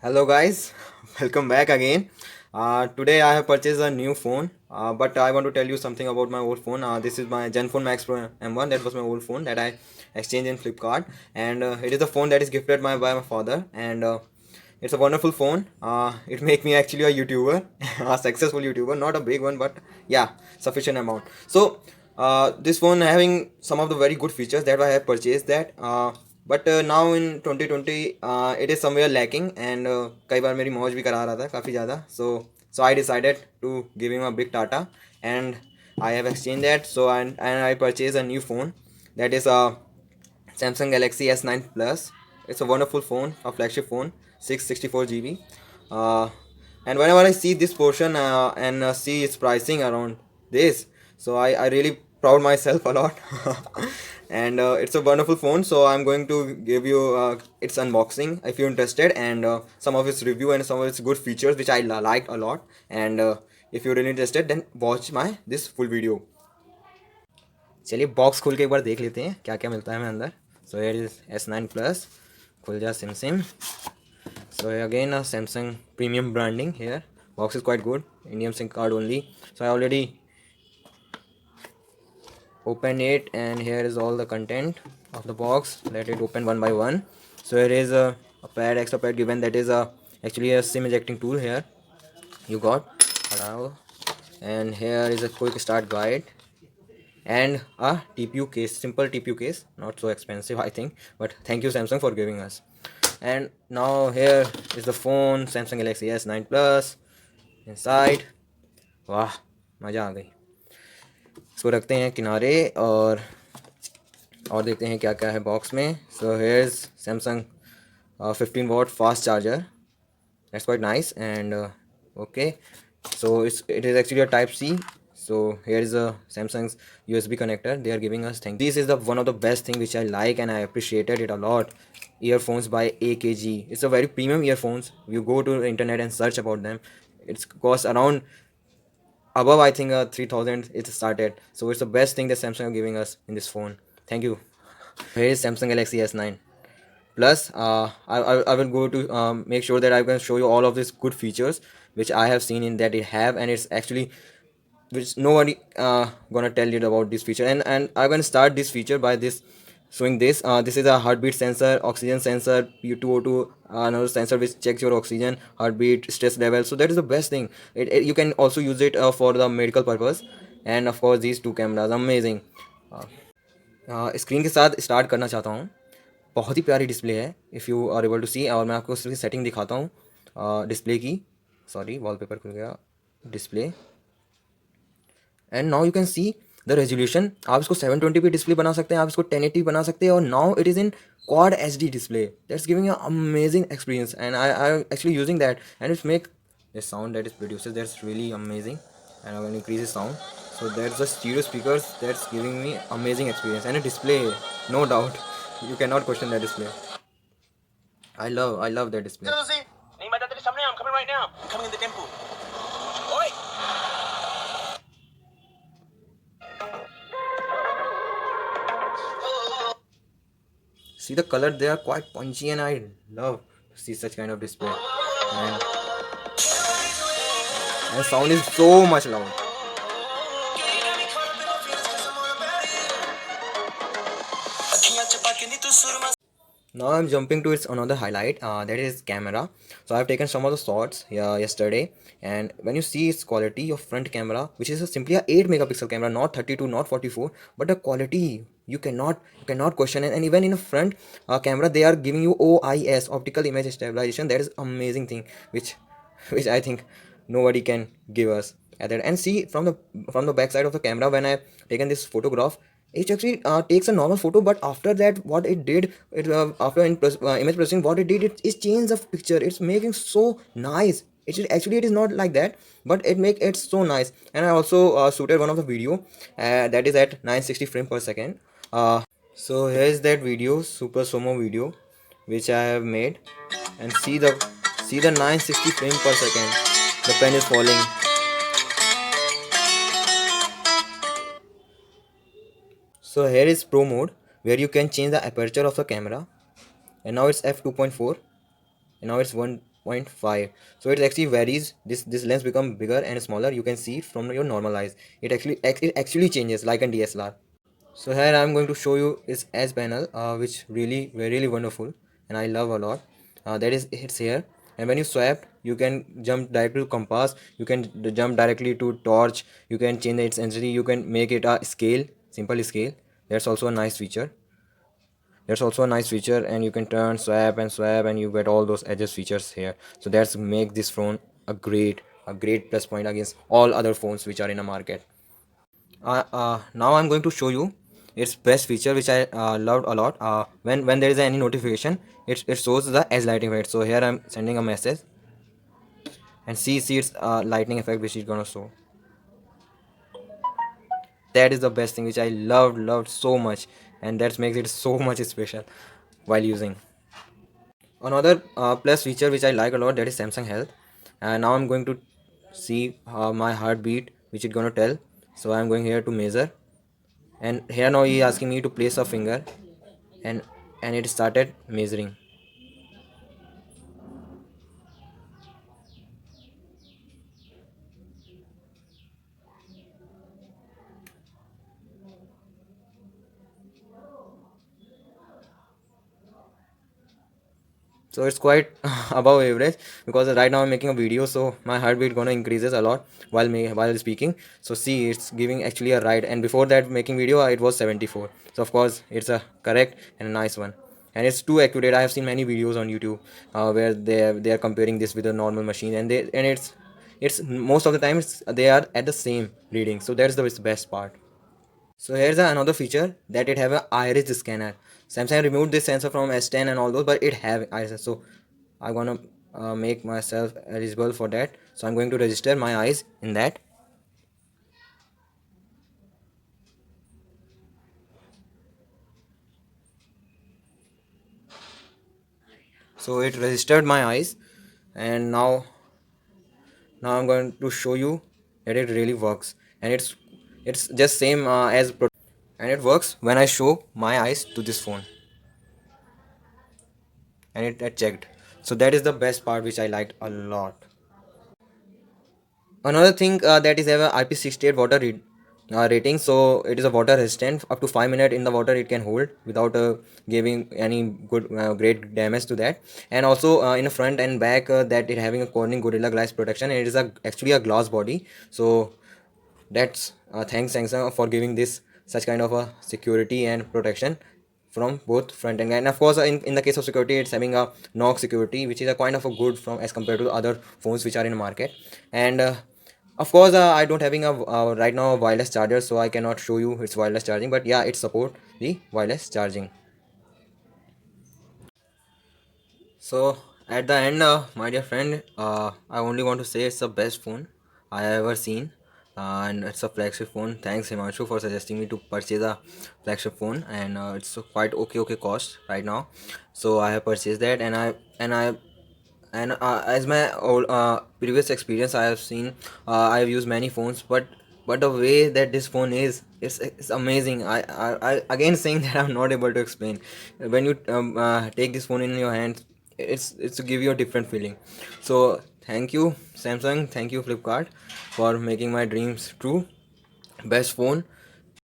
Hello guys, welcome back again. Today I have purchased a new phone, but I want to tell you something about my old phone. This is my Zenfone Max Pro M1. That was my old phone that I exchanged in Flipkart, and it is a phone that is gifted by my father, and it's a wonderful phone. It make me actually a YouTuber, a successful YouTuber, not a big one, but yeah, sufficient amount. So this phone having some of the very good features that I have purchased that. But now in 2020 it is somewhere lacking and कई बार मेरी मौज भी करा रहा था काफ़ी ज़्यादा so I decided to give him a big Tata and I have exchanged that and I purchased a new phone that is a Samsung Galaxy S9 Plus. It's a wonderful phone, a flagship phone, 664 GB. Uh, and whenever I see this portion and see its pricing around this, so I really proud myself a lot. And it's a wonderful phone. So I'm going to give you its unboxing if you're interested, and some of its review and some of its good features which I liked a lot. And if you're really interested, then watch my this full video. चलिए box खोल के एक बार देख लेते हैं क्या क्या मिलता है हमें अंदर. So here is S9 plus. खुल जा SIM SIM. So again a Samsung premium branding here. Box is quite good. Indian SIM card only. So I already opened it and here is all the content of the box. Let it open one by one. So here is a pad, extra pad given, that is actually a SIM ejecting tool here. You got. And here is a quick start guide and a TPU case, simple TPU case, not so expensive I think, but thank you Samsung for giving us. And now here is the phone, Samsung Galaxy S9 Plus inside. वाह, मज़ा आ गई. इसको रखते हैं किनारे और देखते हैं क्या क्या है बॉक्स में. So here is Samsung 15 watt fast charger. That's quite nice. And okay, so it is actually a type C. So here is a Samsung's USB connector they are giving us. This is the one of the best thing which I like and I appreciated it a lot. Earphones by AKG. It's a very premium earphones. You go to the internet and search about them, it's cost around above I think 3000 it started. So it's the best thing that Samsung are giving us in this phone. Thank you. Here is Samsung Galaxy S9 Plus. I will go to make sure that I can show you all of these good features which I have seen in that it have, and it's actually which nobody gonna tell you about this feature. And I'm gonna start this feature by this showing this. This is a heartbeat sensor, oxygen sensor, P2O2, another sensor which checks your oxygen, heartbeat, stress level. So that is the best thing. You can also use it for the medical purpose. And of course these two cameras, amazing. Screen के साथ start करना चाहता हूँ. बहुत ही प्यारी display है if you are able to see. और मैं आपको उसकी सेटिंग दिखाता हूँ डिस्प्ले की. सॉरी, वॉलपेपर खुल गया. Display. And now you can see the resolution. आप इसको 720 पे डिस्प्ले बना सकते हैं, आप इसको 1080 बना सकते हैं. और now it is in quad HD display. That's giving you amazing experience, and I'm actually using that, and it's make the sound that it produces, that's really amazing. And I'm going to increase the sound. So that's the stereo speakers that's giving me amazing experience, and a display, no doubt. You cannot question that display. I love that display. नहीं मैं तेरे सामने, I'm coming right now. I'm coming in the tempo. Oi! See the color, they are quite punchy and I love to see such kind of display. And sound is so much loud. Now I'm jumping to its another highlight, that is camera. So I've taken some of the shots yesterday, and when you see its quality of front camera, which is simply a 8 megapixel camera, not 32, not 44, but the quality you cannot question it. And even in a front camera they are giving you OIS, optical image stabilization. That is amazing thing which I think nobody can give us at that. And see from the back side of the camera, when I taken this photograph, it actually takes a normal photo, but after that what it did, after image processing, what it did, it changed the picture. It's making so nice. It is not like that, but it make it so nice. And I also shooted one of the video that is at 960 frame per second. So here's that video, super sumo video which I have made, and see the 960 frame per second. The pen is falling. So here is pro mode where you can change the aperture of the camera, and now it's f2.4, and now it's 1 f2.5. So it actually varies. This lens become bigger and smaller. You can see it from your normal eyes. It actually changes like a DSLR. So here I'm going to show you is S panel, which really wonderful and I love a lot. That is it's here, and when you swipe, you can jump directly to compass. You can jump directly to torch. You can change its intensity. You can make it a scale, simple scale. That's also a nice feature. And you can turn, swap, and you get all those edges features here. So that's make this phone a great plus point against all other phones which are in the market. Now I'm going to show you its best feature which I loved a lot. When there is any notification, it shows the edge lighting effect. So here I'm sending a message and see its lightning effect which is gonna show. That is the best thing which I loved so much, and that makes it so much special while using. Another plus feature which I like a lot, that is Samsung Health. And now I'm going to see my heartbeat which it gonna tell. So I'm going here to measure, and here now he is asking me to place a finger, and it started measuring. So it's quite above average, because right now I'm making a video, so my heartbeat gonna increases a lot while speaking. So see, it's giving actually a ride, and before that making video it was 74. So of course it's a correct and a nice one, and it's too accurate. I have seen many videos on YouTube where they are comparing this with a normal machine, and it's most of the time they are at the same reading. So that's the best part. So here's another feature, that it have a iris scanner. Samsung removed this sensor from S10 and all those, but it have iris. So I'm gonna make myself eligible for that. So I'm going to register my eyes in that. So it registered my eyes, and now I'm going to show you that it really works, and it's just same and it works when I show my eyes to this phone, and it checked. So that is the best part which I liked a lot. Another thing, that is have a IP68 water rating. So it is a water resistant up to 5 minutes in the water it can hold without giving any great damage to that. And also in the front and back, that it having a Corning Gorilla Glass protection, and it is actually a glass body. So that's thanks Samsung for giving this such kind of a security and protection from both front and back. And of course, in the case of security, it's having a knock security, which is a kind of a good from as compared to other phones which are in the market. And of course, I don't having a right now a wireless charger, so I cannot show you its wireless charging, but yeah, it support the wireless charging. So at the end, my dear friend, I only want to say it's the best phone I have ever seen, and it's a flagship phone. Thanks Himanshu for suggesting me to purchase a flagship phone, and it's a quite okay cost right now. So I have purchased that, and as my old, previous experience, I have seen, I have used many phones, but the way that this phone is, it's amazing. I again saying that I'm not able to explain. When you take this phone in your hands, it's to give you a different feeling. So thank you Samsung, thank you Flipkart for making my dreams true. Best phone,